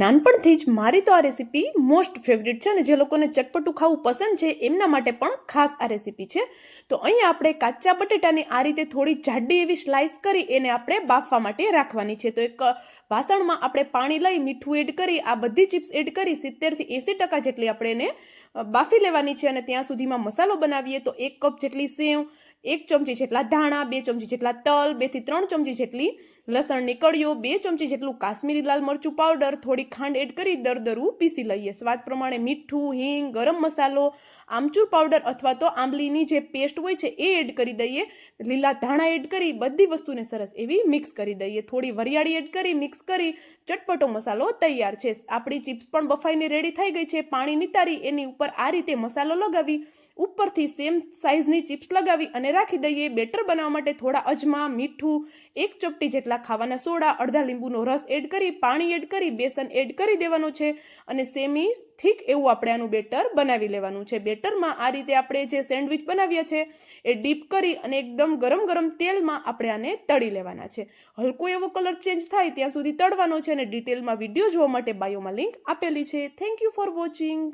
નાનપણથી જ મારી તો આ રેસીપી મોસ્ટ ફેવરિટ છે અને જે લોકોને ચટપટું ખાવું પસંદ છે એમના માટે પણ ખાસ આ રેસીપી છે। તો અહીંયા આપણે કાચા બટેટાની આ રીતે થોડી જાડી એવી સ્લાઇસ કરી એને આપણે બાફવા માટે રાખવાની છે। તો એક વાસણમાં આપણે પાણી લઈ મીઠું એડ કરી આ બધી ચિપ્સ એડ કરી 70 થી 80% જેટલી આપણે એને બાફી લેવાની છે। અને ત્યાં સુધીમાં મસાલો બનાવીએ તો 1 કપ જેટલી સેવ, 1 ચમચી જેટલા ધાણા, 2 ચમચી જેટલા તલ, 2 થી 3 ચમચી જેટલી લસણની કળીઓ, 2 ચમચી જેટલું કાશ્મીરી લાલ મરચું પાવડર, થોડી ખાંડ એડ કરી દરદરું પીસી લઈએ। સ્વાદ પ્રમાણે મીઠું, હિંગ, ગરમ મસાલો, આમચૂર પાવડર અથવા તો આંબલીની જે પેસ્ટ હોય છે એ એડ કરી દઈએ। લીલા ધાણા એડ કરી બધી વસ્તુને સરસ એવી મિક્સ કરી દઈએ। થોડી વરિયાળી એડ કરી મિક્સ કરી ચટપટો મસાલો તૈયાર છે। આપણી ચિપ્સ પણ બફાઈને રેડી થઈ ગઈ છે। પાણી નિતારી એની ઉપર આ રીતે મસાલો લગાવી ઉપરથી સેમ સાઈઝની ચિપ્સ લગાવી અને રાખી દઈએ। બેટર બનાવવા માટે થોડા અજમા, મીઠું, 1 ચપટી જેટલા ખાવાના સોડા, અડધા લીંબુનો રસ એડ કરી પાણી એડ કરી બેસન એડ કરી દેવાનું છે અને સેમી થીક એવું આપણે આનું બેટર બનાવી લેવાનું છે। બેટરમાં આ રીતે આપણે જે સેન્ડવિચ બનાવ્યા છે એ ડીપ કરી અને એકદમ ગરમ ગરમ તેલમાં આપણે આને તળી લેવાના છે। હલકો એવો કલર ચેન્જ થાય ત્યાં સુધી તળવાનો છે અને ડિટેલમાં વિડીયો જોવા માટે બાયોમાં લિંક આપેલી છે। Thank you for watching.